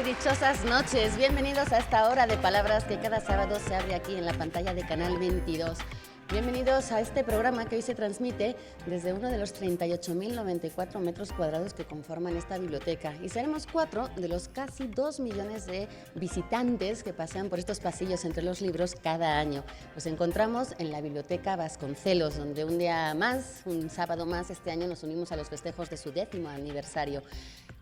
dichosas noches. Bienvenidos a esta hora de palabras que cada sábado se abre aquí en la pantalla de Canal 22. Bienvenidos a este programa que hoy se transmite desde uno de los 38.094 metros cuadrados que conforman esta biblioteca. Y seremos 4 de los casi 2 millones de visitantes que pasean por estos pasillos entre los libros cada año. Nos encontramos en la Biblioteca Vasconcelos, donde un día más, un sábado más, este año nos unimos a los festejos de su 10º aniversario.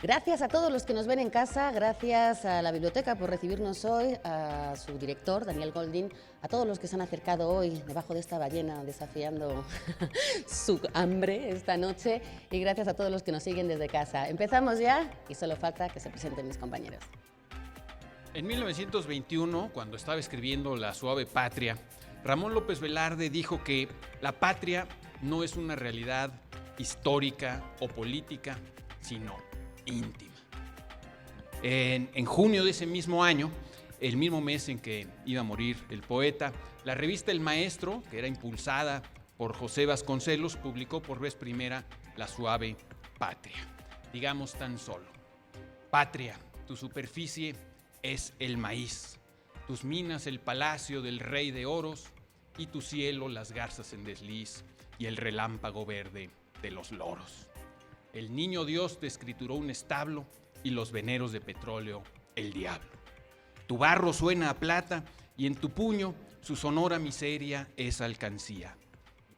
Gracias a todos los que nos ven en casa, gracias a la biblioteca por recibirnos hoy, a su director, Daniel Goldin, a todos los que se han acercado hoy debajo de esta ballena desafiando su hambre esta noche, y gracias a todos los que nos siguen desde casa. Empezamos ya y solo falta que se presenten mis compañeros. En 1921, cuando estaba escribiendo La suave patria, Ramón López Velarde dijo que la patria no es una realidad histórica o política, sino íntima. En junio de ese mismo año, el mismo mes en que iba a morir el poeta, la revista El Maestro, que era impulsada por José Vasconcelos, publicó por vez primera La suave patria. Digamos tan solo: patria, tu superficie es el maíz, tus minas el palacio del rey de oros, y tu cielo las garzas en desliz y el relámpago verde de los loros. El niño Dios te escrituró un establo y los veneros de petróleo el diablo. Tu barro suena a plata y en tu puño su sonora miseria es alcancía.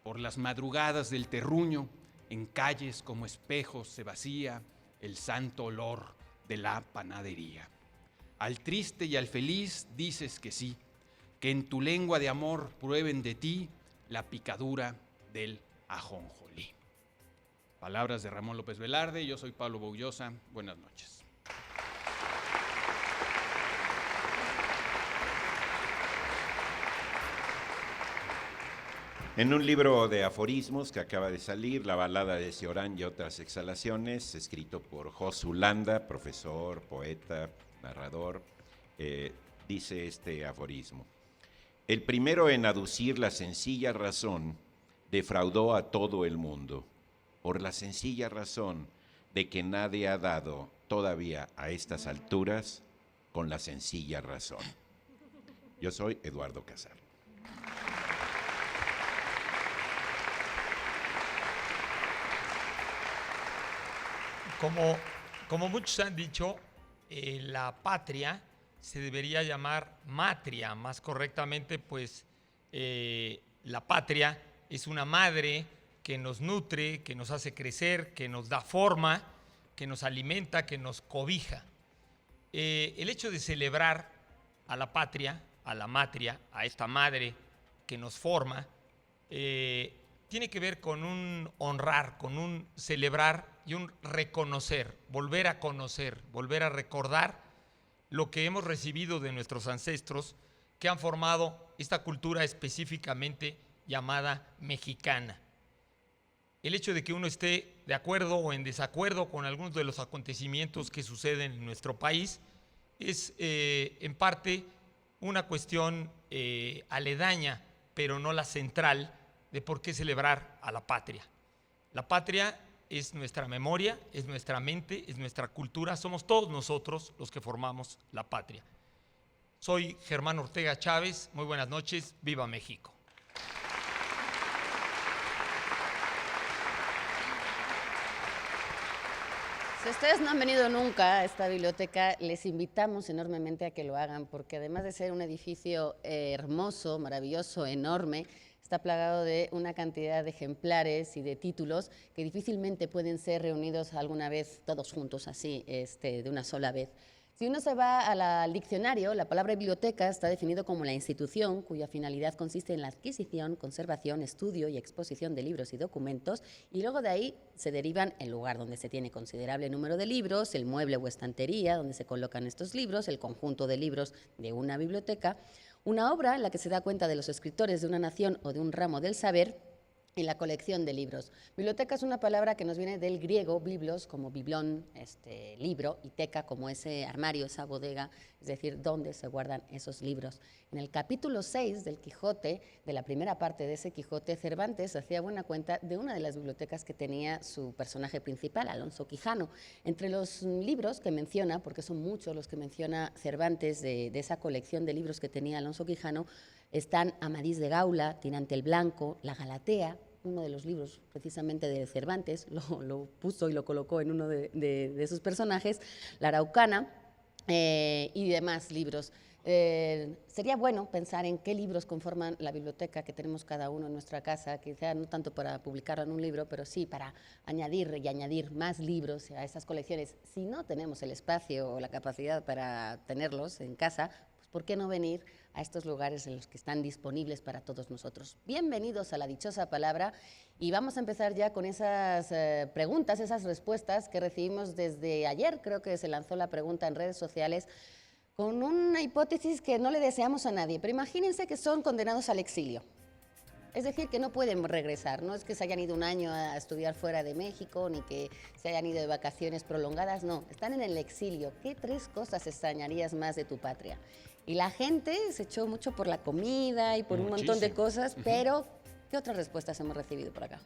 Por las madrugadas del terruño, en calles como espejos se vacía el santo olor de la panadería. Al triste y al feliz dices que sí, que en tu lengua de amor prueben de ti la picadura del ajonjolí. Palabras de Ramón López Velarde. Yo soy Pablo Boullosa. Buenas noches. En un libro de aforismos que acaba de salir, La balada de Cioran y otras exhalaciones, escrito por Josu Landa, profesor, poeta, narrador, dice este aforismo: el primero en aducir la sencilla razón defraudó a todo el mundo, por la sencilla razón de que nadie ha dado todavía a estas alturas con la sencilla razón. Yo soy Eduardo Casar. Como muchos han dicho, la patria se debería llamar matria. Más correctamente, pues la patria es una madre que nos nutre, que nos hace crecer, que nos da forma, que nos alimenta, que nos cobija. El hecho de celebrar a la patria, a la matria, a esta madre que nos forma, tiene que ver con un honrar, con un celebrar y un reconocer, volver a conocer, volver a recordar lo que hemos recibido de nuestros ancestros que han formado esta cultura específicamente llamada mexicana. El hecho de que uno esté de acuerdo o en desacuerdo con algunos de los acontecimientos que suceden en nuestro país es en parte una cuestión aledaña, pero no la central de por qué celebrar a la patria. La patria es nuestra memoria, es nuestra mente, es nuestra cultura, somos todos nosotros los que formamos la patria. Soy Germán Ortega Chávez, muy buenas noches, viva México. Si ustedes no han venido nunca a esta biblioteca, les invitamos enormemente a que lo hagan, porque además de ser un edificio hermoso, maravilloso, enorme, está plagado de una cantidad de ejemplares y de títulos que difícilmente pueden ser reunidos alguna vez todos juntos así, de una sola vez. Si uno se va al diccionario, la palabra biblioteca está definido como la institución cuya finalidad consiste en la adquisición, conservación, estudio y exposición de libros y documentos, y luego de ahí se derivan el lugar donde se tiene considerable número de libros, el mueble o estantería donde se colocan estos libros, el conjunto de libros de una biblioteca, una obra en la que se da cuenta de los escritores de una nación o de un ramo del saber, y la colección de libros. Biblioteca es una palabra que nos viene del griego, biblos, como biblón, libro, y teca, como ese armario, esa bodega, es decir, donde se guardan esos libros. En el capítulo 6 del Quijote, de la primera parte de ese Quijote, Cervantes hacía buena cuenta de una de las bibliotecas que tenía su personaje principal, Alonso Quijano. Entre los libros que menciona, porque son muchos los que menciona Cervantes de esa colección de libros que tenía Alonso Quijano, están Amadís de Gaula, Tirante el Blanco, La Galatea, uno de los libros precisamente de Cervantes, lo puso y lo colocó en uno de sus personajes, La Araucana y demás libros. Sería bueno pensar en qué libros conforman la biblioteca que tenemos cada uno en nuestra casa, quizá no tanto para publicarlo en un libro, pero sí para añadir más libros a esas colecciones. Si no tenemos el espacio o la capacidad para tenerlos en casa, pues ¿por qué no venir a estos lugares en los que están disponibles para todos nosotros? Bienvenidos a La Dichosa Palabra, y vamos a empezar ya con esas preguntas, esas respuestas que recibimos desde ayer. Creo que se lanzó la pregunta en redes sociales con una hipótesis que no le deseamos a nadie, pero imagínense que son condenados al exilio. Es decir, que no pueden regresar, no es que se hayan ido un año a estudiar fuera de México, ni que se hayan ido de vacaciones prolongadas, no, están en el exilio. ¿Qué 3 cosas extrañarías más de tu patria? Y la gente se echó mucho por la comida y por un montón de cosas, pero ¿qué otras respuestas hemos recibido por acá?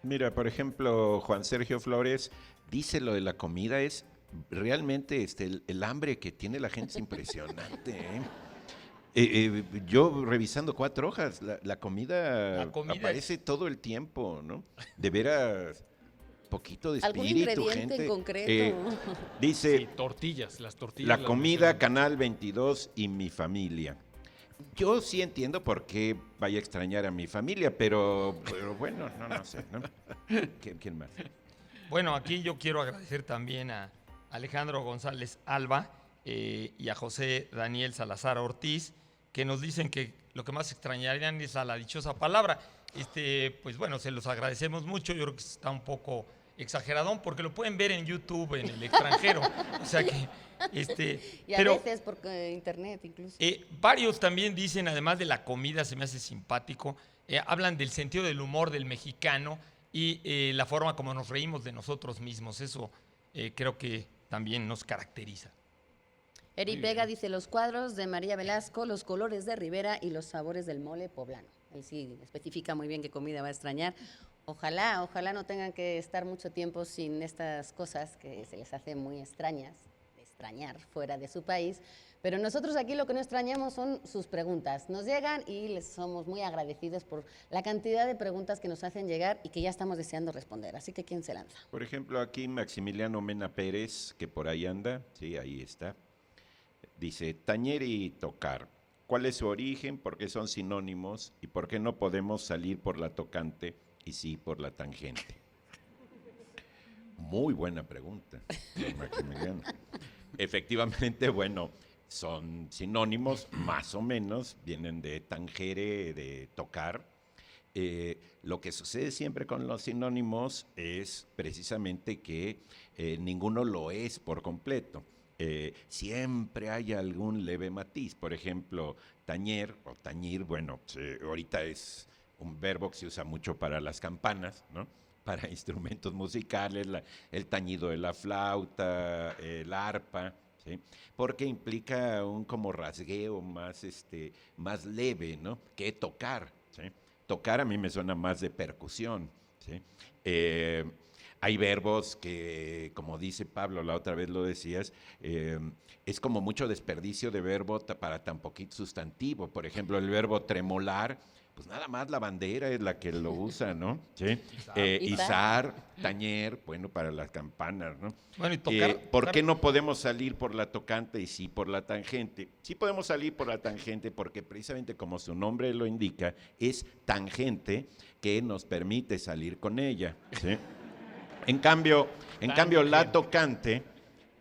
Mira, por ejemplo, Juan Sergio Flores dice lo de la comida es realmente el hambre que tiene la gente es impresionante, ¿eh? Yo revisando 4 hojas, la comida aparece todo el tiempo, ¿no? De veras, poquito de espíritu, ¿algún ingrediente gente. en concreto? Sí, Dice, las tortillas. la lo comida, mencionan. Canal 22 y mi familia. Yo sí entiendo por qué vaya a extrañar a mi familia, pero bueno, no sé, ¿no? ¿Quién más? Bueno, aquí yo quiero agradecer también a Alejandro González Alba y a José Daniel Salazar Ortiz, que nos dicen que lo que más extrañarían es a La Dichosa Palabra. Pues bueno, se los agradecemos mucho. Yo creo que está un poco exageradón porque lo pueden ver en YouTube en el extranjero. O sea que y a veces por internet incluso. Varios también dicen, además de la comida, se me hace simpático, hablan del sentido del humor del mexicano y la forma como nos reímos de nosotros mismos. Eso creo que también nos caracteriza. Eri Vega dice los cuadros de María Velasco, los colores de Rivera y los sabores del mole poblano. Él sí especifica muy bien qué comida va a extrañar. Ojalá no tengan que estar mucho tiempo sin estas cosas que se les hace muy extrañas, de extrañar fuera de su país. Pero nosotros aquí lo que no extrañamos son sus preguntas. Nos llegan y les somos muy agradecidos por la cantidad de preguntas que nos hacen llegar y que ya estamos deseando responder. Así que, ¿quién se lanza? Por ejemplo, aquí Maximiliano Mena Pérez, que por ahí anda, sí, ahí está. Dice, tañer y tocar, ¿cuál es su origen? ¿Por qué son sinónimos? ¿Y por qué no podemos salir por la tocante y sí por la tangente? Muy buena pregunta, don Maximiliano. Efectivamente, bueno, son sinónimos, más o menos, vienen de tangere, de tocar. Lo que sucede siempre con los sinónimos es precisamente que ninguno lo es por completo. Siempre hay algún leve matiz. Por ejemplo, tañer o tañir, bueno, ahorita es un verbo que se usa mucho para las campanas, ¿no? Para instrumentos musicales, el tañido de la flauta, el arpa, ¿sí? Porque implica un como rasgueo más leve, ¿no? Que tocar, ¿sí? Tocar a mí me suena más de percusión, ¿sí? Hay verbos que, como dice Pablo, la otra vez lo decías, es como mucho desperdicio de verbo para tan poquito sustantivo. Por ejemplo, el verbo tremolar, pues nada más la bandera es la que lo usa, ¿no? ¿Sí? Izar, tañer, bueno, para las campanas, ¿no? Bueno, y tocar. ¿Por qué no podemos salir por la tocante y sí por la tangente? Sí podemos salir por la tangente porque precisamente como su nombre lo indica, es tangente que nos permite salir con ella, ¿sí? En cambio, la tocante,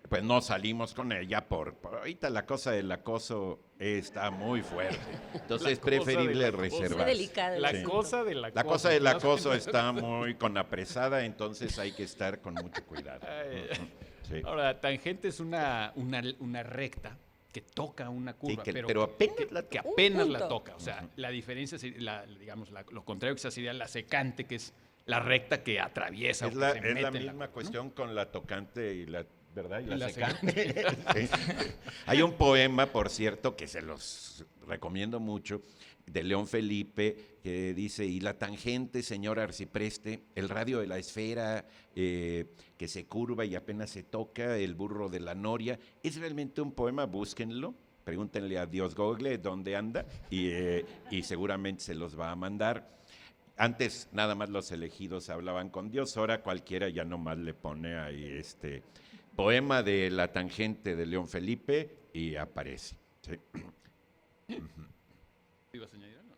pues no salimos con ella por ahorita la cosa del acoso está muy fuerte. Entonces es preferible reservarse. La cosa del acoso. La cosa del acoso está muy apresada, entonces hay que estar con mucho cuidado. Sí. Ahora, tangente es una recta que toca una curva, pero apenas la que toca. apenas Un la punto. toca. O sea, la diferencia, digamos, lo contrario que sería la secante, que es la recta que atraviesa. Es o que la, se es mete la en misma curva, ¿no? cuestión con la tocante y la, ¿verdad? Y Y la la secante. Sí. Hay un poema, por cierto, que se los recomiendo mucho, de León Felipe, que dice: y la tangente, señor arcipreste, el radio de la esfera que se curva y apenas se toca, el burro de la noria. Es realmente un poema, búsquenlo, pregúntenle a Dios Google dónde anda y seguramente se los va a mandar. Antes nada más los elegidos hablaban con Dios, ahora cualquiera ya nomás le pone ahí poema de la tangente de León Felipe y aparece. Sí. ¿Ibas a añadir algo?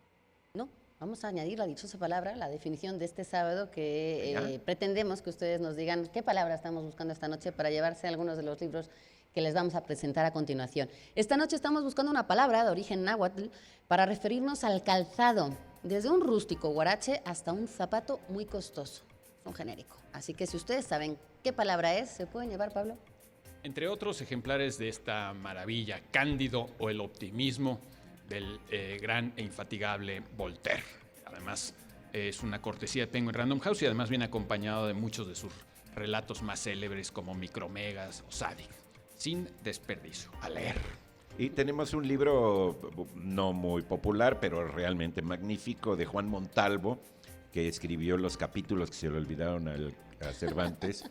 No, vamos a añadir la dichosa palabra, la definición de este sábado, que Venga. pretendemos que ustedes nos digan qué palabra estamos buscando esta noche para llevarse algunos de los libros que les vamos a presentar a continuación. Esta noche estamos buscando una palabra de origen náhuatl para referirnos al calzado, desde un rústico huarache hasta un zapato muy costoso, un genérico. Así que si ustedes saben qué palabra es, ¿se pueden llevar, Pablo? Entre otros ejemplares de esta maravilla, Cándido o el optimismo del gran e infatigable Voltaire. Además, es una cortesía de Penguin Random House y además viene acompañado de muchos de sus relatos más célebres como Micromegas o Sádic. Sin desperdicio. A leer. Y tenemos un libro no muy popular, pero realmente magnífico, de Juan Montalvo, que escribió los capítulos que se le olvidaron a Cervantes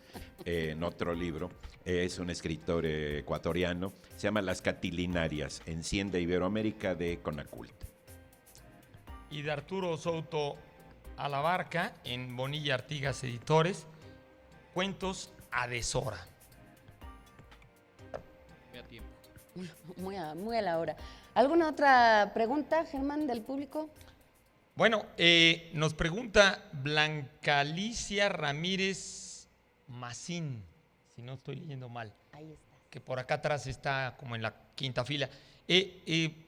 en otro libro. Es un escritor ecuatoriano. Se llama Las Catilinarias, Enciende Iberoamérica, de Conacult. Y de Arturo Souto Alabarca, en Bonilla Artigas Editores, Cuentos a deshora. Me da tiempo. Muy a la hora. ¿Alguna otra pregunta, Germán, del público? Bueno, nos pregunta Blanca Alicia Ramírez Macín, si no estoy leyendo mal, Ahí está. que por acá atrás está como en la quinta fila.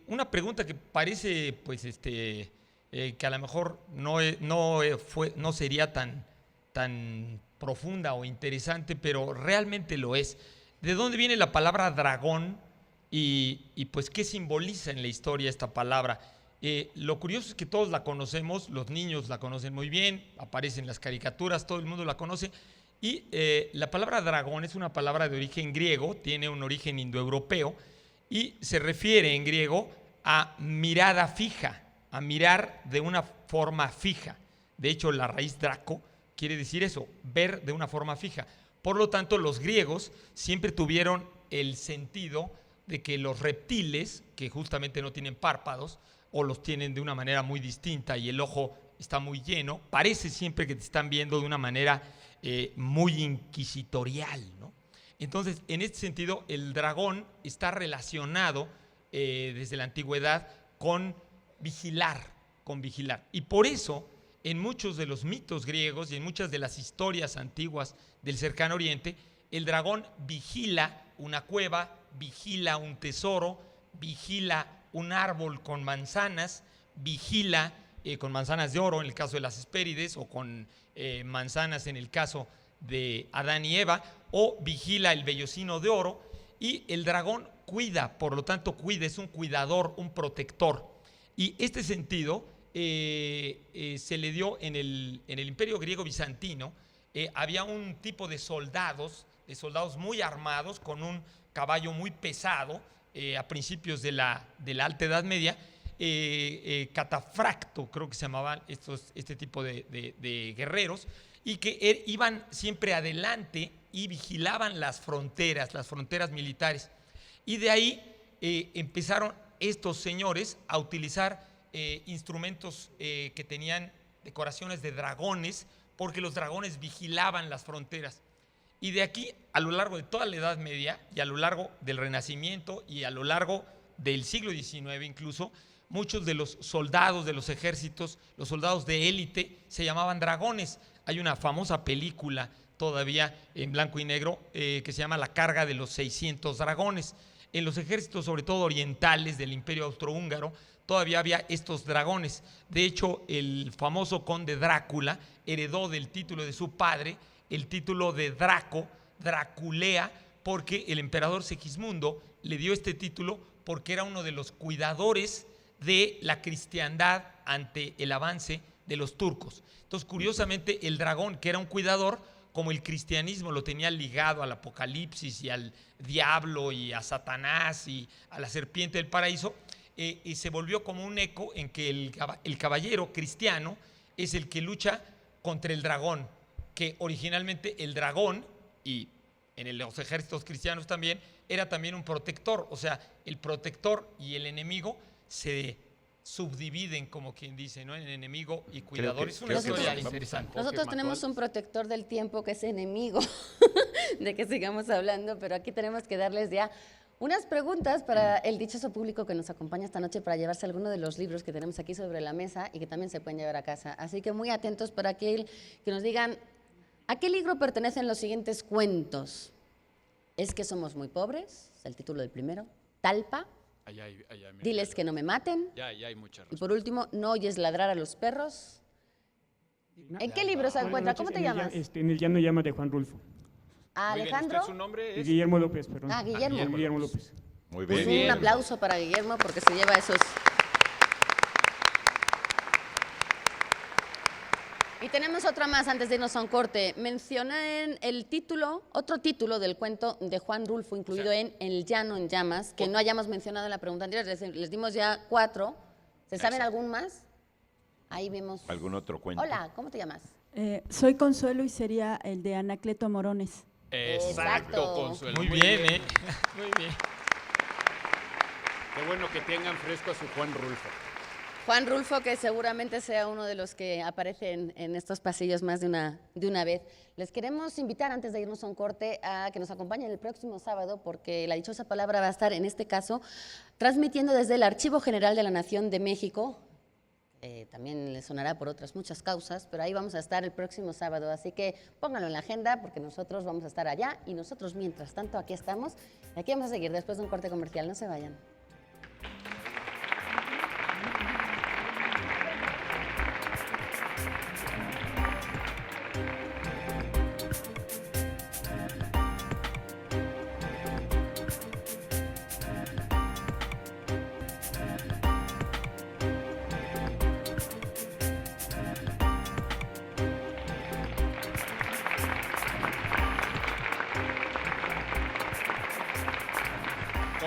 Una pregunta que parece, pues, que a lo mejor no sería tan profunda o interesante, pero realmente lo es. ¿De dónde viene la palabra dragón y pues qué simboliza en la historia esta palabra? Lo curioso es que todos la conocemos, los niños la conocen muy bien, aparecen en las caricaturas, todo el mundo la conoce. Y la palabra dragón es una palabra de origen griego, tiene un origen indoeuropeo y se refiere en griego a mirada fija, a mirar de una forma fija. De hecho, la raíz draco quiere decir eso, ver de una forma fija. Por lo tanto, los griegos siempre tuvieron el sentido de que los reptiles, que justamente no tienen párpados, o los tienen de una manera muy distinta y el ojo está muy lleno, parece siempre que te están viendo de una manera muy inquisitorial, ¿no? Entonces, en este sentido, el dragón está relacionado desde la antigüedad con vigilar. Y por eso, en muchos de los mitos griegos y en muchas de las historias antiguas del Cercano Oriente, el dragón vigila una cueva, vigila un tesoro, vigila un árbol con manzanas, vigila con manzanas de oro en el caso de las Hespérides, o con manzanas en el caso de Adán y Eva, o vigila el vellocino de oro, y el dragón cuida, por lo tanto es un cuidador, un protector. Y este sentido se le dio en el Imperio Griego Bizantino. Había un tipo de soldados muy armados, con un caballo muy pesado, a principios de la Alta Edad Media, catafracto, creo que se llamaban este tipo de guerreros, y que iban siempre adelante y vigilaban las fronteras militares. Y de ahí empezaron estos señores a utilizar instrumentos que tenían decoraciones de dragones, porque los dragones vigilaban las fronteras. Y de aquí, a lo largo de toda la Edad Media y a lo largo del Renacimiento y a lo largo del siglo XIX incluso, muchos de los soldados de los ejércitos, los soldados de élite, se llamaban dragones. Hay una famosa película todavía en blanco y negro que se llama La carga de los 600 dragones. En los ejércitos, sobre todo orientales del Imperio Austrohúngaro, todavía había estos dragones. De hecho, el famoso conde Drácula heredó del título de su padre el título de Draco, Draculea, porque el emperador Segismundo le dio este título porque era uno de los cuidadores de la cristiandad ante el avance de los turcos. Entonces, curiosamente, el dragón, que era un cuidador, como el cristianismo lo tenía ligado al Apocalipsis y al diablo y a Satanás y a la serpiente del paraíso, y se volvió como un eco en que el caballero cristiano es el que lucha contra el dragón, que originalmente el dragón, y en los ejércitos cristianos también, era también un protector. O sea, el protector y el enemigo se subdividen, como quien dice, ¿no? En enemigo y cuidador. Es una historia interesante. Nosotros tenemos un protector del tiempo que es enemigo de que sigamos hablando, pero aquí tenemos que darles ya unas preguntas para el dichoso público que nos acompaña esta noche para llevarse alguno de los libros que tenemos aquí sobre la mesa y que también se pueden llevar a casa. Así que muy atentos para que nos digan ¿a qué libro pertenecen los siguientes cuentos? ¿Es que somos muy pobres? Es el título del primero. Talpa. Diles que no me maten. Ya hay muchas respuestas. Y por último, no oyes ladrar a los perros. ¿En qué libro se encuentra? ¿Cómo te llamas? En el llano llama de Juan Rulfo. Alejandro. ¿Su nombre es? Guillermo López, perdón. Guillermo. Guillermo López. Muy bien. Pues un aplauso para Guillermo porque se lleva esos. Y tenemos otra más antes de irnos a un corte. Mencionen el título, otro título del cuento de Juan Rulfo, incluido en El llano en llamas, que no hayamos mencionado en la pregunta anterior. Les dimos ya 4. ¿Se saben algún más? Ahí vemos. ¿Algún otro cuento? Hola, ¿cómo te llamas? Soy Consuelo y sería el de Anacleto Morones. Exacto, Consuelo. Muy bien, ¿eh? Muy bien. Qué bueno que tengan fresco a su Juan Rulfo. Juan Rulfo, que seguramente sea uno de los que aparecen en estos pasillos más de una vez. Les queremos invitar, antes de irnos a un corte, a que nos acompañen el próximo sábado, porque la dichosa palabra va a estar, en este caso, transmitiendo desde el Archivo General de la Nación de México. También les sonará por otras muchas causas, pero ahí vamos a estar el próximo sábado. Así que pónganlo en la agenda, porque nosotros vamos a estar allá y nosotros, mientras tanto, aquí estamos. Y aquí vamos a seguir después de un corte comercial. No se vayan.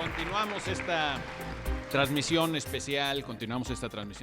Continuamos esta transmisión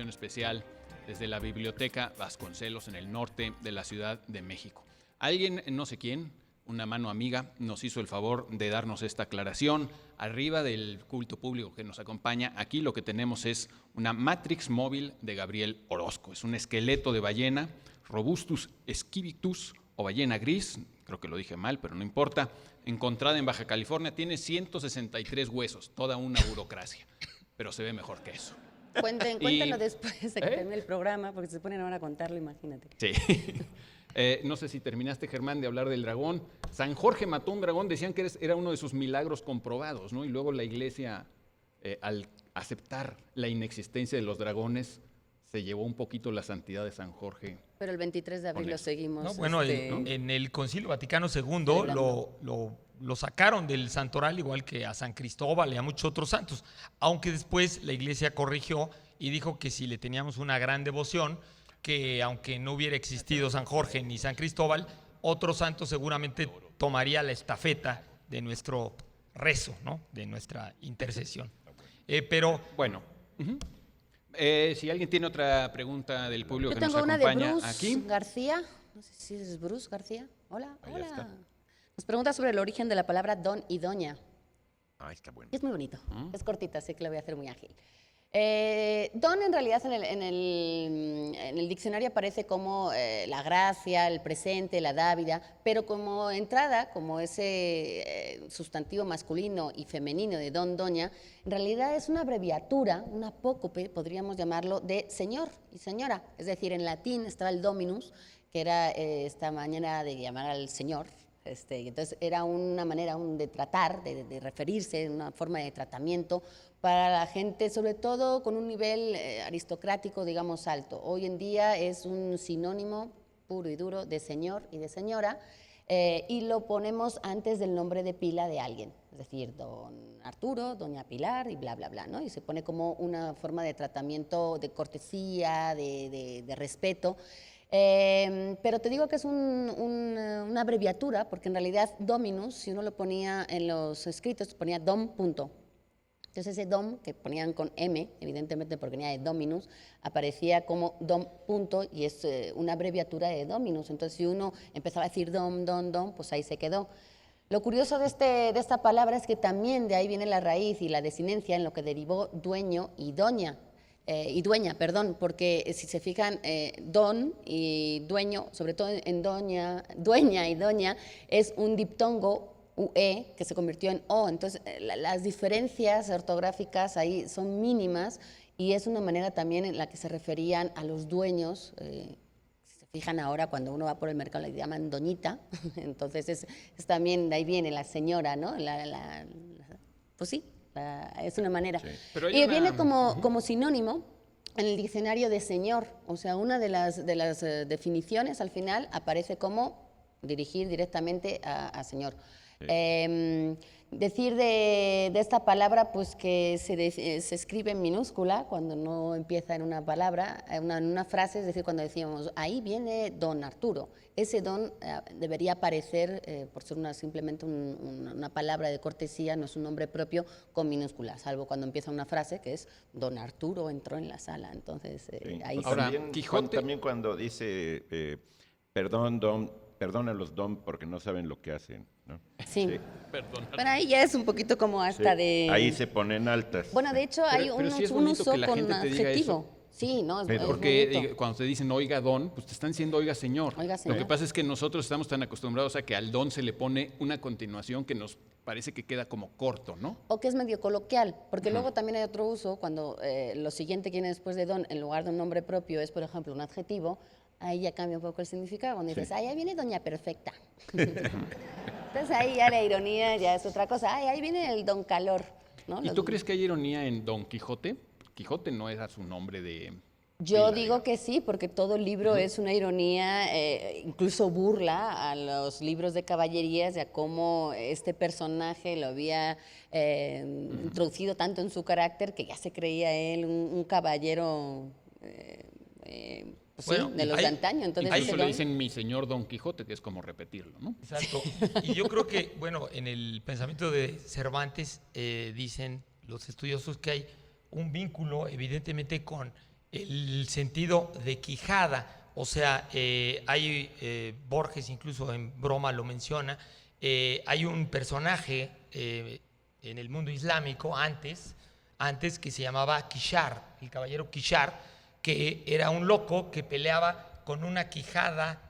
especial desde la Biblioteca Vasconcelos en el norte de la Ciudad de México. Alguien, no sé quién, una mano amiga, nos hizo el favor de darnos esta aclaración. Arriba del culto público que nos acompaña, aquí lo que tenemos es una Matrix móvil de Gabriel Orozco. Es un esqueleto de ballena, Robustus esquivitus o ballena gris, creo que lo dije mal, pero no importa, encontrada en Baja California, tiene 163 huesos, toda una burocracia, pero se ve mejor que eso. Cuéntenlo después de que termine el programa, porque se ponen ahora a contarlo, imagínate. Sí. No sé si terminaste, Germán, de hablar del dragón. San Jorge mató un dragón, decían que era uno de sus milagros comprobados, ¿no? Y luego la iglesia, al aceptar la inexistencia de los dragones, se llevó un poquito la santidad de San Jorge. Pero el 23 de abril lo seguimos. No, bueno, en el Concilio Vaticano II lo sacaron del santoral, igual que a San Cristóbal y a muchos otros santos, aunque después la iglesia corrigió y dijo que si le teníamos una gran devoción, que aunque no hubiera existido San Jorge ni San Cristóbal, otro santo seguramente tomaría la estafeta de nuestro rezo, ¿no? De nuestra intercesión. Pero bueno, si alguien tiene otra pregunta del público que nos acompaña aquí. Yo tengo una de Bruce García, no sé si es Bruce García. Hola. Nos pregunta sobre el origen de la palabra don y doña. Está bueno. Es muy bonito, es cortita, así que la voy a hacer muy ágil. Don en realidad en el diccionario aparece como la gracia, el presente, la dávida, pero como entrada, como ese sustantivo masculino y femenino de don, doña, en realidad es una abreviatura, una apócope, podríamos llamarlo, de señor y señora. Es decir, en latín estaba el dominus, que era esta manera de llamar al señor. Entonces era una manera de tratar, de referirse, una forma de tratamiento para la gente, sobre todo con un nivel aristocrático, digamos, alto. Hoy en día es un sinónimo puro y duro de señor y de señora. y lo ponemos antes del nombre de pila de alguien, es decir, don Arturo, doña Pilar y bla, bla, bla, ¿no? Y se pone como una forma de tratamiento, de cortesía, de respeto. Pero te digo que es una abreviatura, porque en realidad Dominus, si uno lo ponía en los escritos, ponía dom. Entonces ese dom, que ponían con M, evidentemente porque venía de Dominus, aparecía como dom. Y es una abreviatura de Dominus. Entonces si uno empezaba a decir dom, pues ahí se quedó. Lo curioso de esta palabra es que también de ahí viene la raíz y la desinencia en lo que derivó dueño y dueña, porque si se fijan, don y dueño, sobre todo en dueña y doña, es un diptongo UE que se convirtió en O. Entonces, las diferencias ortográficas ahí son mínimas y es una manera también en la que se referían a los dueños. Si se fijan ahora, cuando uno va por el mercado le llaman doñita, entonces es también, de ahí viene la señora, ¿no? Pues sí. Es una manera. Sí. Y viene como sinónimo en el diccionario de señor, o sea, una de las definiciones al final aparece como dirigir directamente a señor. Sí. Decir de esta palabra, pues que se escribe en minúscula cuando no empieza en una palabra, en una frase, es decir, cuando decíamos, ahí viene don Arturo. Ese don debería aparecer, por ser simplemente una palabra de cortesía, no es un nombre propio con minúscula, salvo cuando empieza una frase que es don Arturo entró en la sala. Entonces, sí. Ahí ahora, también cuando dice, perdónalos, don, porque no saben lo que hacen, ¿no? Sí. Pero ahí ya es un poquito como hasta de... Ahí se ponen altas. Bueno, de hecho hay un uso con adjetivo. Sí, no, porque cuando te dicen oiga don, pues te están diciendo oiga señor. Oiga, señor. Lo que pasa es que nosotros estamos tan acostumbrados a que al don se le pone una continuación que nos parece que queda como corto, ¿no? O que es medio coloquial, porque luego también hay otro uso cuando lo siguiente que viene después de don, en lugar de un nombre propio, es por ejemplo un adjetivo. Ahí ya cambia un poco el significado, cuando dices, ay, ahí viene doña perfecta. Entonces ahí ya la ironía ya es otra cosa. Ay, ahí viene el don calor, ¿no? ¿Y tú crees que hay ironía en Don Quijote? Quijote no era su nombre de... Yo digo que sí, porque todo el libro es una ironía, incluso burla a los libros de caballerías y a cómo este personaje lo había introducido tanto en su carácter que ya se creía él un caballero... Pues bueno, sí, de los de antaño. Entonces, incluso le dicen mi señor Don Quijote, que es como repetirlo, ¿no? Exacto. Y yo creo que, bueno, en el pensamiento de Cervantes dicen los estudiosos que hay un vínculo evidentemente con el sentido de quijada. O sea, hay Borges incluso en broma lo menciona, hay un personaje en el mundo islámico antes que se llamaba Kishar, el caballero Kishar, que era un loco que peleaba con una quijada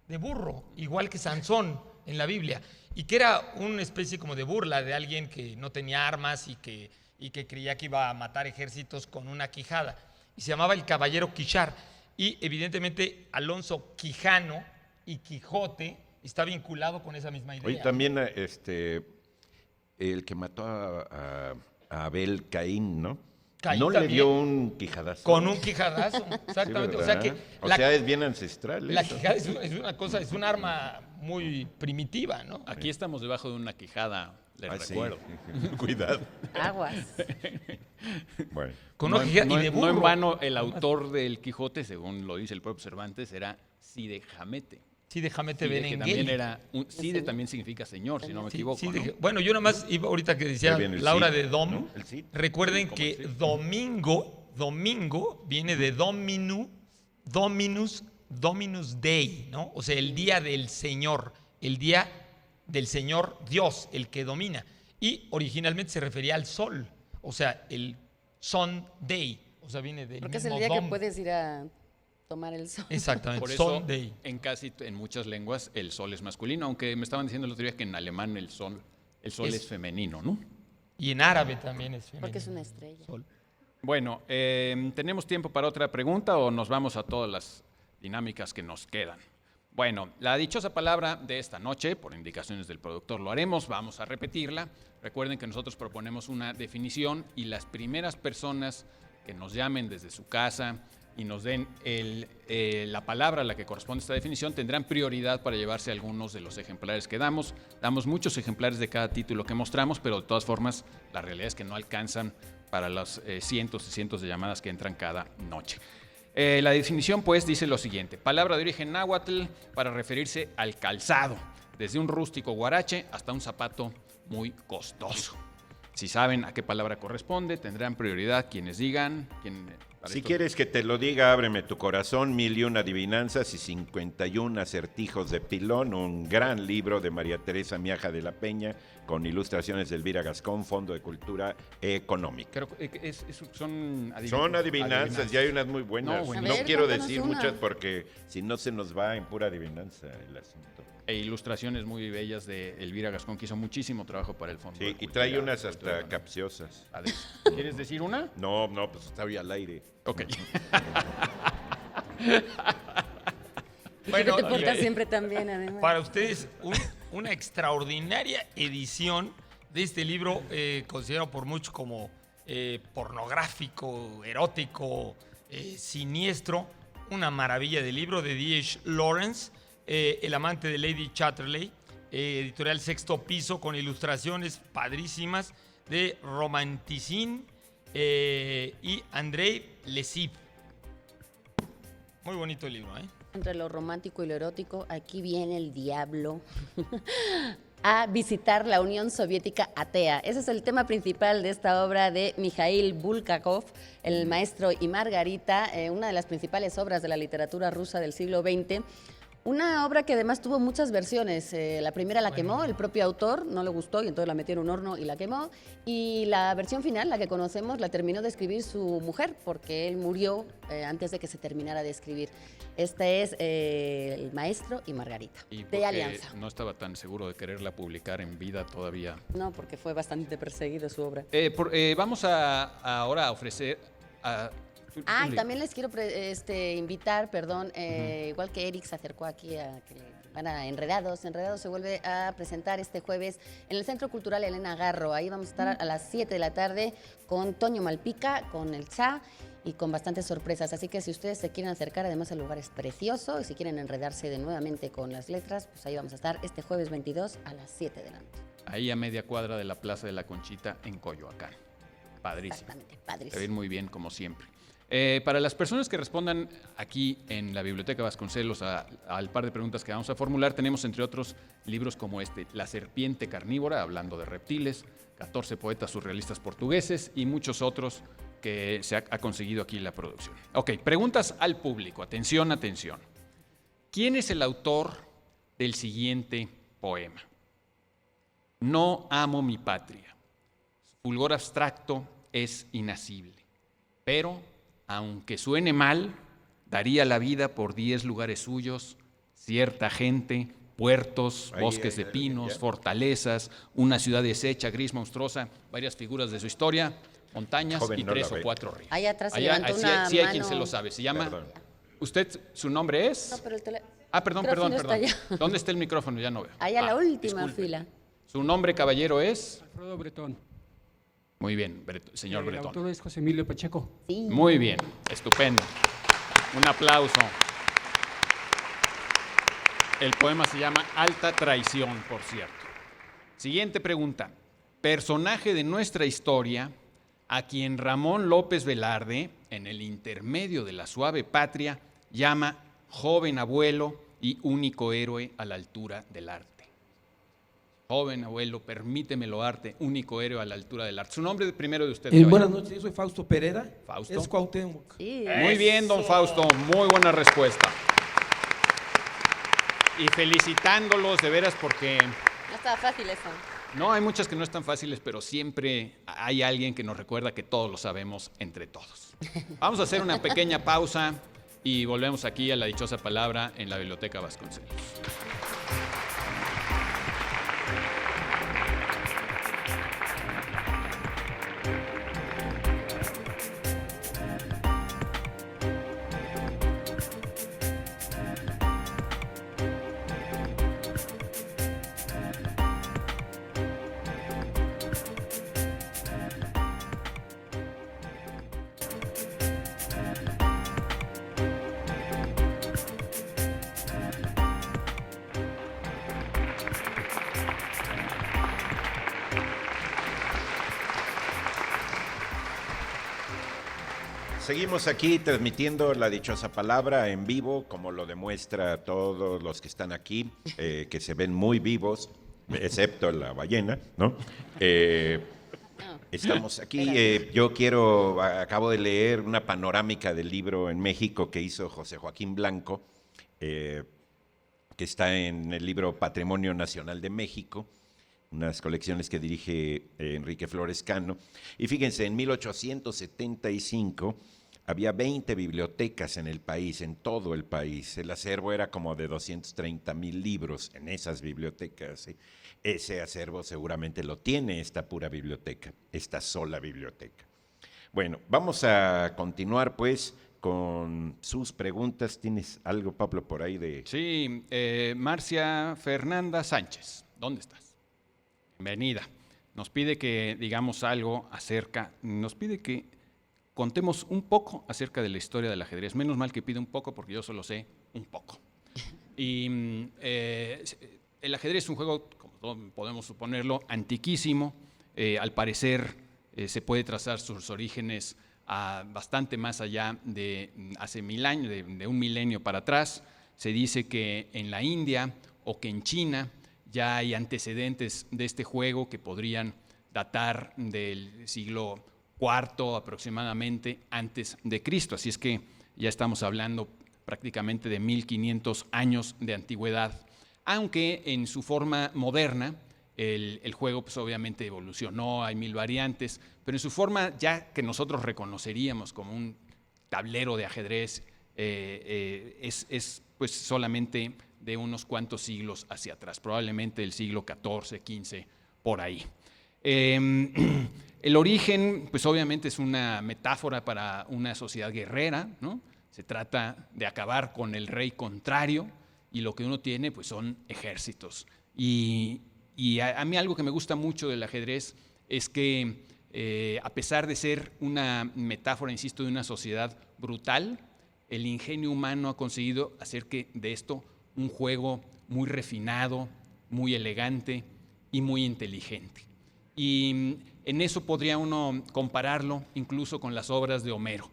de burro, igual que Sansón en la Biblia, y que era una especie como de burla de alguien que no tenía armas y que creía que iba a matar ejércitos con una quijada. Y se llamaba el caballero Kishar. Y evidentemente Alonso Quijano y Quijote está vinculado con esa misma idea. Oye, también el que mató a Abel, Caín, ¿no? Caín no también, le dio un quijadazo. Con un quijadazo, exactamente. Sí, o sea es bien ancestral. La quijada es una cosa, es un arma muy primitiva, ¿no? Aquí estamos debajo de una quijada, les recuerdo. Sí. Cuidado. Aguas. Bueno. Con una quijada y de burro. No en vano, el autor del Quijote, según lo dice el propio Cervantes, era Cide Hamete. Cide Hamete Benengeli. También era Cide también significa señor, si no me equivoco. Sí, ¿no? Bueno, yo nomás iba ahorita que decía Laura de Dom, ¿no? Recuerden que domingo viene de Dominus Dei, ¿no? O sea, el día del Señor, el día del Señor Dios, el que domina. Y originalmente se refería al sol, o sea, el Sunday, o sea, viene del porque mismo es el día dom. que puedes ir a tomar el sol. Exactamente, por eso Sunday. en muchas lenguas el sol es masculino, aunque me estaban diciendo el otro día que en alemán el sol es femenino, ¿no? Y en árabe también es femenino. Porque es una estrella. Sol. Bueno, ¿tenemos tiempo para otra pregunta o nos vamos a todas las dinámicas que nos quedan? Bueno, la dichosa palabra de esta noche, por indicaciones del productor lo haremos, vamos a repetirla. Recuerden que nosotros proponemos una definición y las primeras personas que nos llamen desde su casa, y nos den la palabra a la que corresponde esta definición, tendrán prioridad para llevarse algunos de los ejemplares que damos. Damos muchos ejemplares de cada título que mostramos, pero de todas formas la realidad es que no alcanzan para los cientos y cientos de llamadas que entran cada noche. La definición, pues, dice lo siguiente: palabra de origen náhuatl para referirse al calzado, desde un rústico guarache hasta un zapato muy costoso. Si saben a qué palabra corresponde, tendrán prioridad quienes digan. Si quieres que te lo diga, ábreme tu corazón, 1001 adivinanzas y 51 acertijos de pilón, un gran libro de María Teresa Miaja de la Peña, con ilustraciones de Elvira Gascón, Fondo de Cultura Económica. Pero son Son adivinanzas, y hay unas muy buenas. No, bueno. No A ver, quiero cuéntanos decir una. muchas porque si no se nos va en pura adivinanza el asunto. E ilustraciones muy bellas de Elvira Gascón, que hizo muchísimo trabajo para el Fondo. Sí, de y Cultura, trae unas Cultura hasta Económica. capciosas. ¿Quieres decir una? No, pues está bien al aire. Ok. Bueno, que te portas y- siempre tan bien, además. Para ustedes, una extraordinaria edición de este libro, considerado por muchos como pornográfico, erótico, siniestro. Una maravilla de libro de D.H. Lawrence, El amante de Lady Chatterley, editorial Sexto Piso, con ilustraciones padrísimas de Romanticin y Andrei Lesiv. Muy bonito el libro, ¿eh? Entre lo romántico y lo erótico, aquí viene el diablo a visitar la Unión Soviética atea. Ese es el tema principal de esta obra de Mikhail Bulgakov, El maestro y Margarita, una de las principales obras de la literatura rusa del siglo XX. Una obra que además tuvo muchas versiones. La primera la quemó, el propio autor no le gustó y entonces la metió en un horno y la quemó. Y la versión final, la que conocemos, la terminó de escribir su mujer porque él murió antes de que se terminara de escribir. Este es El maestro y Margarita, Y de porque Alianza. no estaba tan seguro de quererla publicar en vida todavía. No, porque fue bastante perseguido su obra. Vamos ahora a ofrecer... Ah, y también les quiero invitar, perdón, igual que Eric se acercó aquí a que van a Enredados. Enredados se vuelve a presentar este jueves en el Centro Cultural Elena Garro. Ahí vamos a estar a las 7 de la tarde con Toño Malpica, con el Cha y con bastantes sorpresas. Así que si ustedes se quieren acercar, además el lugar es precioso y si quieren enredarse de nuevamente con las letras, pues ahí vamos a estar este jueves 22 a las 7 de la noche. Ahí a media cuadra de la Plaza de la Conchita en Coyoacán. Padrísimo. Exactamente, Se va a ir padrísimo. muy bien, como siempre. Para las personas que respondan aquí en la Biblioteca Vasconcelos al par de preguntas que vamos a formular, tenemos entre otros libros como este, La serpiente carnívora, hablando de reptiles, 14 poetas surrealistas portugueses y muchos otros que se ha conseguido aquí la producción. Ok, preguntas al público. Atención, atención. ¿Quién es el autor del siguiente poema? No amo mi patria. Su fulgor abstracto es inasible, pero aunque suene mal, daría la vida por 10 lugares suyos, cierta gente, puertos, bosques de pinos, fortalezas, una ciudad deshecha, gris, monstruosa, varias figuras de su historia, montañas Joven, y no 3 la o ve. 4 ríos. Ahí atrás se Allá, levantó sí, una sí hay mano. quien se lo sabe. Se llama... Perdón. ¿Usted, su nombre es? No, pero el Perdón. micrófono está allá. ¿Dónde está el micrófono? Ya no veo. Ahí a la última disculpe. fila. Su nombre, caballero, es... Alfredo Bretón. Muy bien, señor El Bretón. autor es José Emilio Pacheco. Sí. Muy bien, estupendo. Un aplauso. El poema se llama Alta Traición, por cierto. Siguiente pregunta. Personaje de nuestra historia a quien Ramón López Velarde, en el intermedio de La suave patria, llama joven abuelo y único héroe a la altura del arte. Joven abuelo, permítemelo arte, único héroe a la altura del arte. Su nombre primero de usted. caballero. Buenas noches, yo soy Fausto Pereira. Fausto. Es Cuauhtémoc. Sí. Muy bien, don Fausto, muy buena respuesta. Y felicitándolos de veras porque No estaba fácil eso. no hay muchas que no están fáciles, pero siempre hay alguien que nos recuerda que todos lo sabemos entre todos. Vamos a hacer una pequeña pausa y volvemos aquí a la dichosa palabra en la Biblioteca Vasconcelos. Seguimos aquí transmitiendo la dichosa palabra en vivo, como lo demuestra todos los que están aquí, que se ven muy vivos, excepto la ballena, ¿no? Estamos aquí. Acabo de leer una panorámica del libro en México que hizo José Joaquín Blanco, que está en el libro Patrimonio Nacional de México, unas colecciones que dirige Enrique Flores Cano. Y fíjense, en 1875 había 20 bibliotecas en el país, en todo el país. El acervo era como de 230,000 libros en esas bibliotecas, ¿sí? Ese acervo seguramente lo tiene esta pura biblioteca, esta sola biblioteca. Bueno, vamos a continuar pues con sus preguntas. ¿Tienes algo, Pablo, por ahí de...? Sí, Marcia Fernanda Sánchez, ¿dónde estás? Bienvenida. Nos pide que digamos algo nos pide que contemos un poco acerca de la historia del ajedrez. Menos mal que pide un poco porque yo solo sé un poco. Y el ajedrez es un juego, como todos podemos suponerlo, antiquísimo. Al parecer se puede trazar sus orígenes bastante más allá de hace 1000 años, de un milenio para atrás. Se dice que en la India o que en China ya hay antecedentes de este juego que podrían datar del siglo IV aproximadamente antes de Cristo. Así es que ya estamos hablando prácticamente de 1500 años de antigüedad. Aunque en su forma moderna el juego pues obviamente evolucionó, hay 1000 variantes, pero en su forma ya que nosotros reconoceríamos como un tablero de ajedrez es pues solamente de unos cuantos siglos hacia atrás, probablemente del siglo XIV, XV, por ahí. El origen, pues obviamente es una metáfora para una sociedad guerrera, ¿no? Se trata de acabar con el rey contrario y lo que uno tiene pues son ejércitos. Y a mí algo que me gusta mucho del ajedrez es que a pesar de ser una metáfora, insisto, de una sociedad brutal, el ingenio humano ha conseguido hacer que de esto un juego muy refinado, muy elegante y muy inteligente. Y en eso podría uno compararlo incluso con las obras de Homero,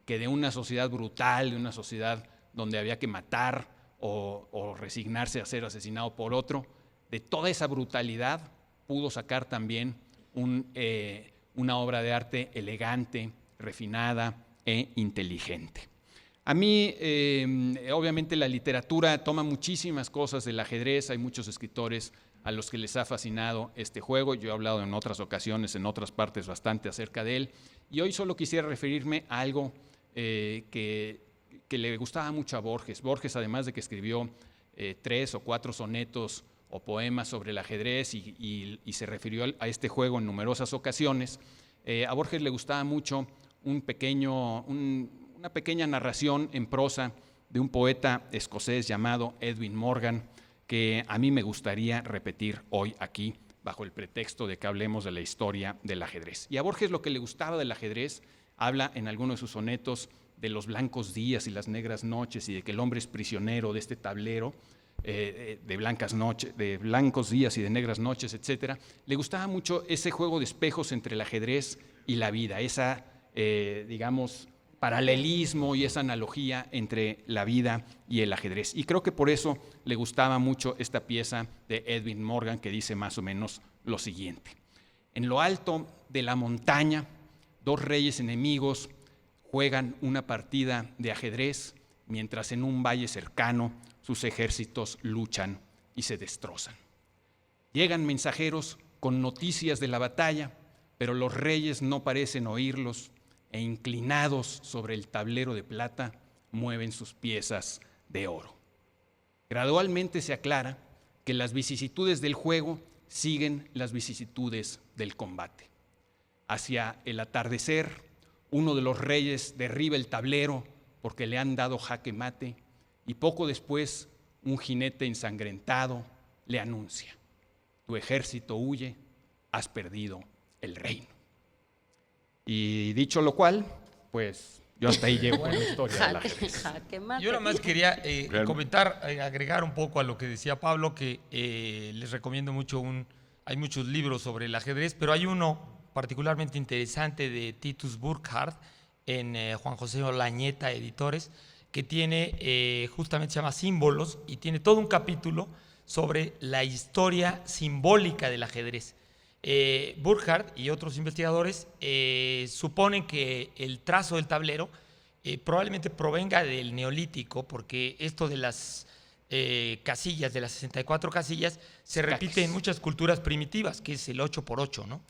que de una sociedad brutal, de una sociedad donde había que matar o resignarse a ser asesinado por otro, de toda esa brutalidad pudo sacar también una obra de arte elegante, refinada e inteligente. A mí, obviamente, la literatura toma muchísimas cosas del ajedrez. Hay muchos escritores a los que les ha fascinado este juego. Yo he hablado en otras ocasiones, en otras partes, bastante acerca de él. Y hoy solo quisiera referirme a algo que le gustaba mucho a Borges. Borges, además de que escribió 3 o 4 sonetos o poemas sobre el ajedrez y se refirió a este juego en numerosas ocasiones, a Borges le gustaba mucho una pequeña narración en prosa de un poeta escocés llamado Edwin Morgan, que a mí me gustaría repetir hoy aquí, bajo el pretexto de que hablemos de la historia del ajedrez. Y a Borges lo que le gustaba del ajedrez, habla en algunos de sus sonetos de los blancos días y las negras noches y de que el hombre es prisionero de este tablero de blancos días y de negras noches, etc. Le gustaba mucho ese juego de espejos entre el ajedrez y la vida, esa, digamos, paralelismo y esa analogía entre la vida y el ajedrez. Y creo que por eso le gustaba mucho esta pieza de Edwin Morgan que dice más o menos lo siguiente. En lo alto de la montaña, 2 reyes enemigos juegan una partida de ajedrez, mientras en un valle cercano sus ejércitos luchan y se destrozan. Llegan mensajeros con noticias de la batalla, pero los reyes no parecen oírlos e inclinados sobre el tablero de plata mueven sus piezas de oro. Gradualmente se aclara que las vicisitudes del juego siguen las vicisitudes del combate. Hacia el atardecer, uno de los reyes derriba el tablero porque le han dado jaque mate y poco después un jinete ensangrentado le anuncia: tu ejército huye, has perdido el reino. Y dicho lo cual, pues yo hasta ahí llego con la historia del ajedrez. Yo nada más quería comentar, agregar un poco a lo que decía Pablo, que les recomiendo mucho hay muchos libros sobre el ajedrez, pero hay uno particularmente interesante de Titus Burckhardt, en Juan José Olañeta Editores, que tiene, justamente se llama Símbolos, y tiene todo un capítulo sobre la historia simbólica del ajedrez. Burkhardt y otros investigadores suponen que el trazo del tablero probablemente provenga del Neolítico, porque esto de las casillas, de las 64 casillas, se repite en muchas culturas primitivas, que es el 8x8, ¿no?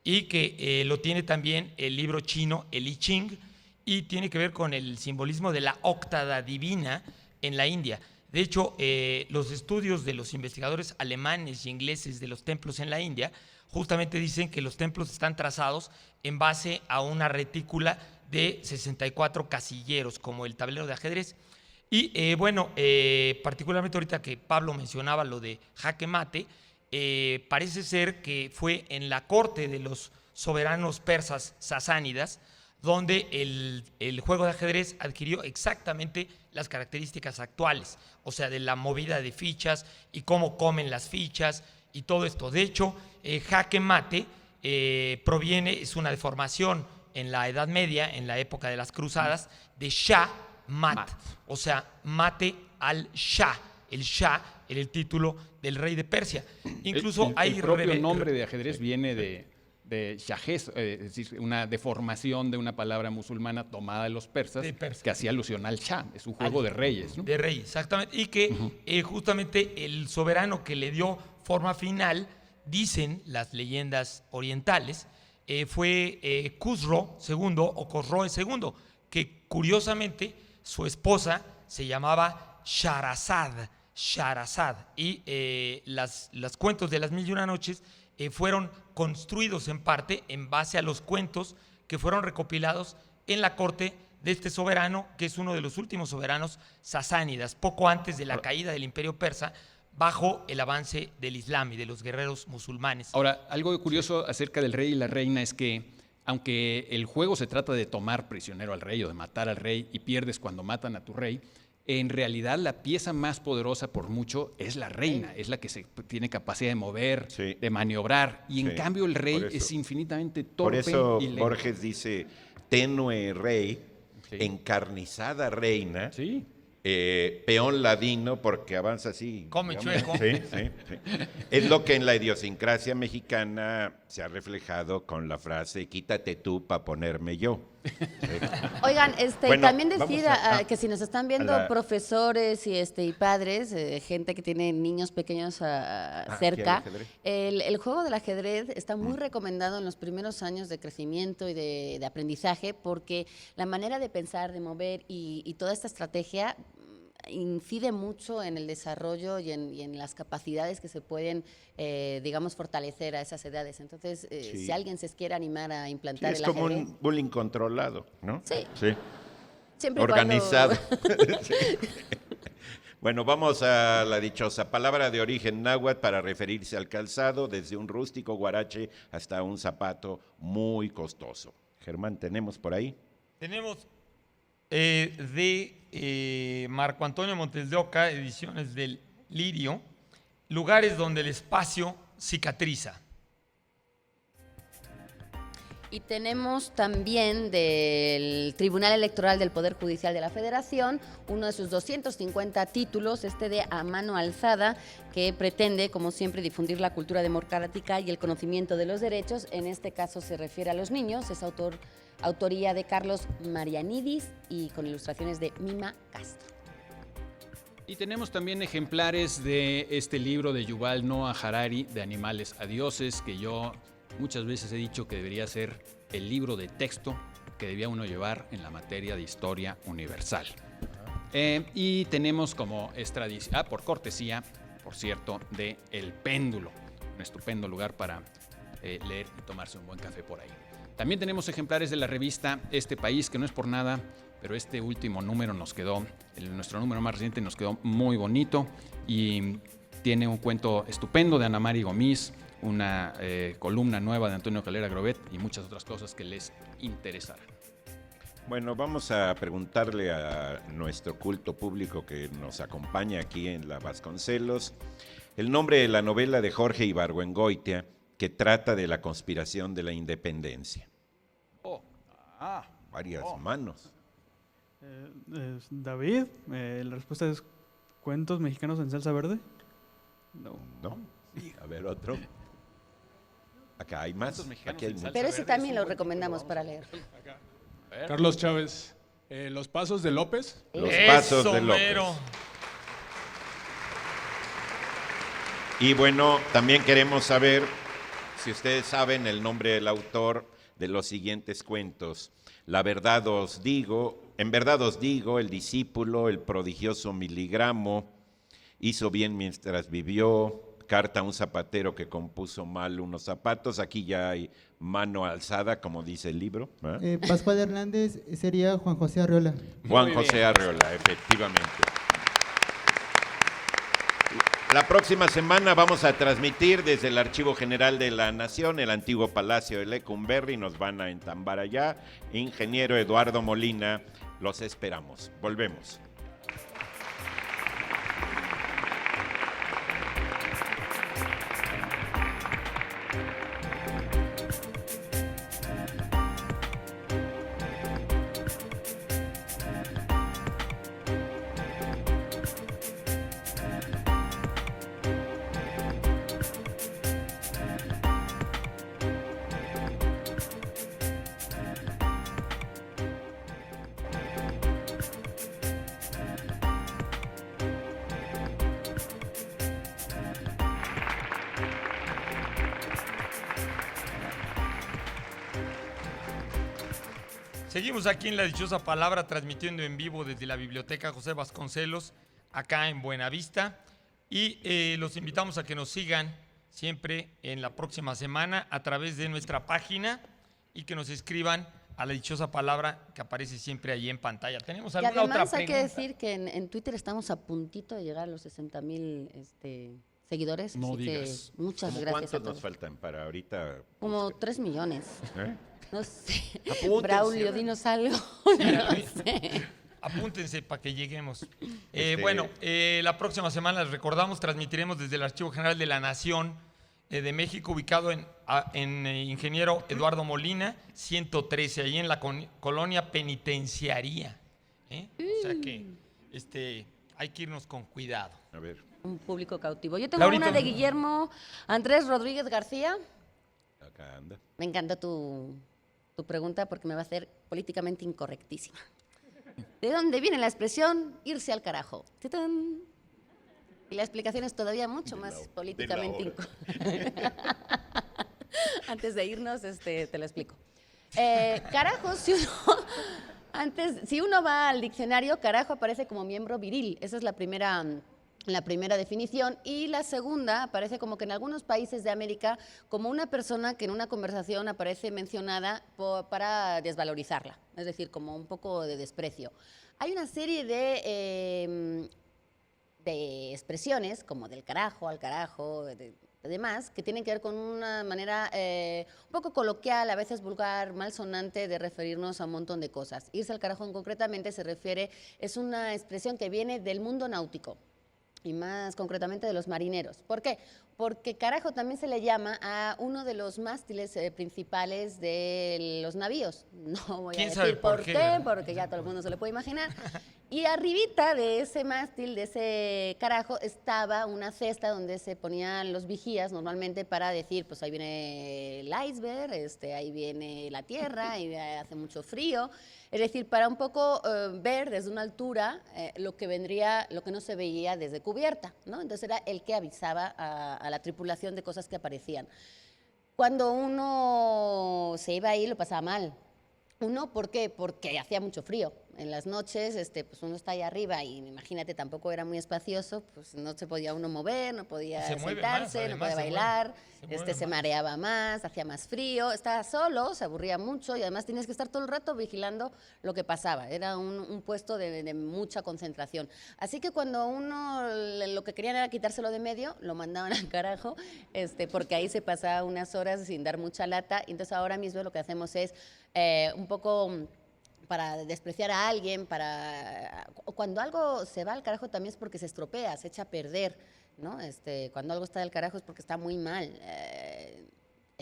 Y que lo tiene también el libro chino, el I Ching, y tiene que ver con el simbolismo de la óctada divina en la India. De hecho, los estudios de los investigadores alemanes y ingleses de los templos en la India justamente dicen que los templos están trazados en base a una retícula de 64 casilleros, como el tablero de ajedrez. Y particularmente ahorita que Pablo mencionaba lo de jaque mate, parece ser que fue en la corte de los soberanos persas sasánidas donde el juego de ajedrez adquirió exactamente las características actuales, o sea, de la movida de fichas y cómo comen las fichas y todo esto. De hecho, jaque mate es una deformación en la Edad Media, en la época de las cruzadas, de Shah Mat, o sea, mate al Shah. El Shah era el título del rey de Persia. Incluso el propio nombre de ajedrez viene de Shahez, es decir, una deformación de una palabra musulmana tomada de los persas, que hacía alusión al Shah. Es un juego de reyes, ¿no? De reyes, exactamente. Y que justamente el soberano que le dio forma final, dicen las leyendas orientales, fue Khusro II o Khosroe II, que curiosamente su esposa se llamaba Shahrazad. Y los cuentos de las Mil y Una Noches fueron construidos en parte en base a los cuentos que fueron recopilados en la corte de este soberano, que es uno de los últimos soberanos sasánidas, poco antes de la caída del imperio persa, bajo el avance del Islam y de los guerreros musulmanes. Ahora, algo curioso acerca del rey y la reina es que, aunque el juego se trata de tomar prisionero al rey o de matar al rey y pierdes cuando matan a tu rey, en realidad la pieza más poderosa por mucho es la reina, es la que tiene capacidad de mover, de maniobrar, y en cambio el rey es infinitamente torpe. Por eso y lento. Borges dice, tenue rey, encarnizada reina, peón ladino, porque avanza así. Come chueco. Sí. Es lo que en la idiosincrasia mexicana se ha reflejado con la frase, quítate tú para ponerme yo. Oigan, Bueno, también decir vamos que si nos están viendo profesores y padres, gente que tiene niños pequeños cerca, el juego del ajedrez está muy recomendado en los primeros años de crecimiento y de aprendizaje, porque la manera de pensar, de mover y toda esta estrategia incide mucho en el desarrollo y en las capacidades que se pueden, digamos, fortalecer a esas edades. Entonces, si alguien se quiere animar a implantar el ajedrez... Es como un bullying controlado, ¿no? Sí. Siempre organizado. Bueno, vamos a la dichosa palabra de origen náhuatl para referirse al calzado, desde un rústico guarache hasta un zapato muy costoso. Germán, ¿tenemos por ahí? Tenemos de Marco Antonio Montes de Oca, ediciones del Lirio, lugares donde el espacio cicatriza. Y tenemos también del Tribunal Electoral del Poder Judicial de la Federación, uno de sus 250 títulos, de A Mano Alzada, que pretende, como siempre, difundir la cultura democrática y el conocimiento de los derechos. En este caso se refiere a los niños, es autoría de Carlos Marianidis y con ilustraciones de Mima Castro. Y tenemos también ejemplares de este libro de Yuval Noah Harari, de Animales a Dioses, que yo muchas veces he dicho que debería ser el libro de texto que debía uno llevar en la materia de historia universal. Y tenemos como por cortesía, por cierto, de El Péndulo, un estupendo lugar para leer y tomarse un buen café por ahí. También tenemos ejemplares de la revista Este País, que no es por nada, pero este último número nuestro número más reciente nos quedó muy bonito y tiene un cuento estupendo de Ana Mari Gomis, una columna nueva de Antonio Calera Grobet y muchas otras cosas que les interesarán. Bueno, vamos a preguntarle a nuestro culto público que nos acompaña aquí en la Vasconcelos el nombre de la novela de Jorge Ibargüengoitia que trata de la conspiración de la independencia. varias manos. Es David, la respuesta es cuentos mexicanos en salsa verde. No. ¿No? A ver, otro. Acá hay más. Cuentos mexicanos Aquí hay en más. salsa. Pero ese verde, también es un lo buen recomendamos título, para vamos leer. A ver. Carlos Chávez, Los Pasos de López. Los Eso, Pasos de López. mero. Y bueno, también queremos saber si ustedes saben el nombre del autor de los siguientes cuentos. La verdad os digo, en verdad os digo, el discípulo, el prodigioso miligramo, hizo bien mientras vivió, carta a un zapatero que compuso mal unos zapatos. Aquí ya hay mano alzada, como dice el libro. ¿Eh? Pascual Hernández sería Juan José Arreola. Juan Muy José bien. Arreola, efectivamente. La próxima semana vamos a transmitir desde el Archivo General de la Nación, el antiguo Palacio de Lecumberri. Nos van a entambar allá. Ingeniero Eduardo Molina, los esperamos. Volvemos. Seguimos aquí en La Dichosa Palabra, transmitiendo en vivo desde la Biblioteca José Vasconcelos, acá en Buenavista. Y los invitamos a que nos sigan siempre en la próxima semana a través de nuestra página y que nos escriban a La Dichosa Palabra que aparece siempre ahí en pantalla. ¿Tenemos Y alguna además otra hay que pregunta? decir que en Twitter estamos a puntito de llegar a los 60,000 seguidores. No así digas. que muchas ¿Cómo gracias a ¿Cuántos todos. nos faltan para ahorita? Como 3 millones. ¿Eh? No sé. Apúntense, Braulio, ¿verdad? dinos algo. No sé. Apúntense para que lleguemos. Este- Bueno, la próxima semana, les recordamos, transmitiremos desde el Archivo General de la Nación de México, ubicado en Ingeniero Eduardo Molina, 113, ahí en la colonia penitenciaría. O sea que hay que irnos con cuidado. A ver, Un público cautivo. Yo tengo Laurita. una de Guillermo Andrés Rodríguez García. acá anda. Me encantó tu pregunta porque me va a hacer políticamente incorrectísima. ¿De dónde viene la expresión irse al carajo? ¡Tatán! Y la explicación es todavía mucho más políticamente incorrecta. Antes de irnos, te lo explico. Carajo, si uno va al diccionario, carajo aparece como miembro viril. Esa es la primera definición. Y la segunda aparece como que en algunos países de América como una persona que en una conversación aparece mencionada para desvalorizarla, es decir, como un poco de desprecio. Hay una serie de expresiones, como del carajo al carajo, de demás, que tienen que ver con una manera un poco coloquial, a veces vulgar, malsonante, de referirnos a un montón de cosas. Irse al carajo concretamente es una expresión que viene del mundo náutico, y más concretamente de los marineros. ¿Por qué? Porque carajo también se le llama a uno de los mástiles principales de los navíos. No voy a ¿Quién sabe decir por por qué, qué, verdad? porque ya todo el mundo se lo puede imaginar. Y arribita de ese mástil, de ese carajo, estaba una cesta donde se ponían los vigías normalmente para decir, pues ahí viene el iceberg, ahí viene la tierra, y hace mucho frío. Es decir, para un poco ver desde una altura lo que no se veía desde cubierta, ¿no? Entonces era el que avisaba a la tripulación de cosas que aparecían. Cuando uno se iba ahí lo pasaba mal. Uno, ¿por qué? Porque hacía mucho frío. En las noches, pues uno está ahí arriba y imagínate, tampoco era muy espacioso, pues no se podía uno mover, no podía Se mueve más, sentarse, no además, podía se mueve. bailar, Se mueve se más. mareaba más, hacía más frío, estaba solo, se aburría mucho y además tenías que estar todo el rato vigilando lo que pasaba. Era un puesto de mucha concentración. Así que cuando uno lo que querían era quitárselo de medio, lo mandaban al carajo, porque ahí se pasaba unas horas sin dar mucha lata. Y entonces ahora mismo lo que hacemos es un poco para despreciar a alguien, cuando algo se va al carajo también es porque se estropea, se echa a perder, ¿no? Cuando algo está del carajo es porque está muy mal.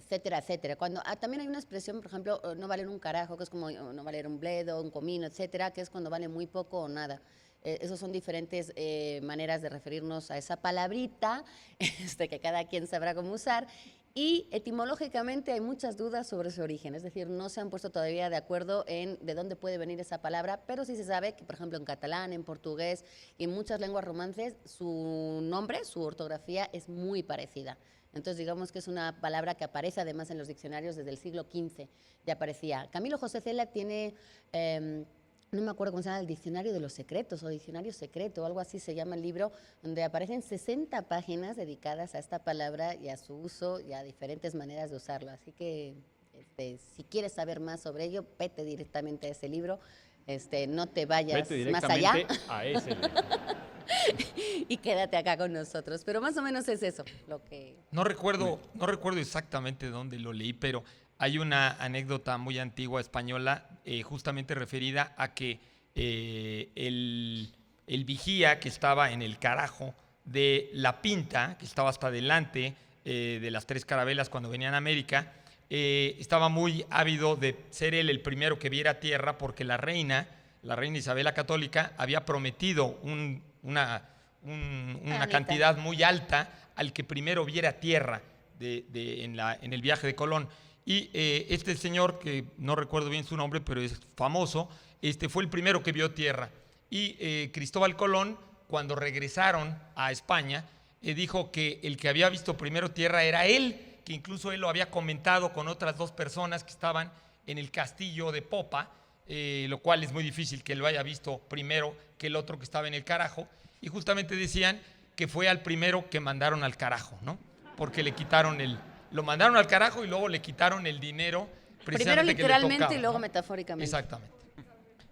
etcétera, etcétera. Cuando también hay una expresión, por ejemplo, no valer un carajo, que es como no valer un bledo, un comino, etcétera, que es cuando vale muy poco o nada. Esos son diferentes maneras de referirnos a esa palabrita que cada quien sabrá cómo usar. Y etimológicamente hay muchas dudas sobre su origen, es decir, no se han puesto todavía de acuerdo en de dónde puede venir esa palabra, pero sí se sabe que, por ejemplo, en catalán, en portugués y en muchas lenguas romances, su nombre, su ortografía es muy parecida. Entonces, digamos que es una palabra que aparece además en los diccionarios desde el siglo XV, ya aparecía. Camilo José Cela tiene... no me acuerdo cómo se llama, el Diccionario de los Secretos o Diccionario Secreto, o algo así se llama el libro, donde aparecen 60 páginas dedicadas a esta palabra y a su uso y a diferentes maneras de usarlo. Así que si quieres saber más sobre ello, vete directamente a ese libro, no te vayas más allá. A ese libro. Y quédate acá con nosotros. Pero más o menos es eso lo que... No recuerdo exactamente dónde lo leí, pero hay una anécdota muy antigua española justamente referida a que el vigía que estaba en el carajo de la Pinta, que estaba hasta delante de las Tres Carabelas cuando venían a América, estaba muy ávido de ser él el primero que viera tierra, porque la reina Isabel la Católica había prometido una cantidad muy alta al que primero viera tierra en el viaje de Colón. Y este señor, que no recuerdo bien su nombre, pero es famoso, fue el primero que vio tierra. Y Cristóbal Colón, cuando regresaron a España, dijo que el que había visto primero tierra era él, que incluso él lo había comentado con otras 2 personas que estaban en el castillo de popa, lo cual es muy difícil que lo haya visto primero que el otro que estaba en el carajo. Y justamente decían que fue al primero que mandaron al carajo, ¿no? Porque le quitaron lo mandaron al carajo y luego le quitaron el dinero. Primero literalmente que le tocaba, y luego ¿no? metafóricamente. Exactamente.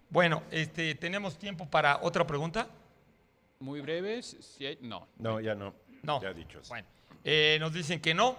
Bueno, ¿tenemos tiempo para otra pregunta? Muy breves. Si hay, no. No, ya no. No. Ya dichos. Bueno, nos dicen que no.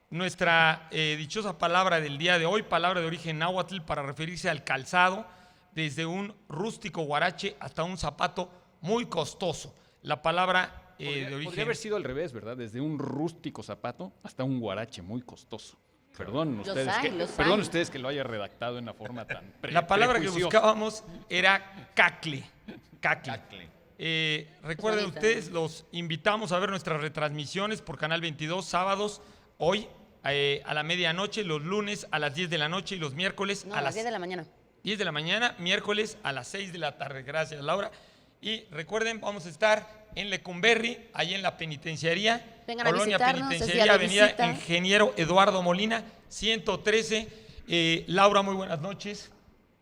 Nuestra dichosa palabra del día de hoy, palabra de origen náhuatl para referirse al calzado, desde un rústico huarache hasta un zapato muy costoso. La palabra de origen... Podría haber sido al revés, ¿verdad? Desde un rústico zapato hasta un guarache muy costoso. Perdón ustedes que lo haya redactado en una forma tan La palabra que prejuiciosa. buscábamos era cacle. Recuerden bonita. ustedes, los invitamos a ver nuestras retransmisiones por Canal 22, sábados, hoy a la medianoche, los lunes a las 10 de la noche y los miércoles No, a las 10 de la mañana. 10 de la mañana, miércoles a las 6 de la tarde. Gracias, Laura. Y recuerden, vamos a estar en Lecumberri, ahí en la penitenciaría, Vengan a Colonia visitarnos, es día Penitenciaria, de Avenida visita. Ingeniero Eduardo Molina, 113. Laura, muy buenas noches.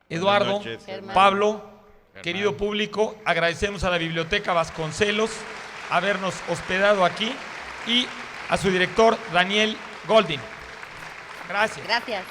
Eduardo, noches, Germán. Pablo, querido público, agradecemos a la Biblioteca Vasconcelos habernos hospedado aquí y a su director, Daniel Goldin. Gracias. Gracias.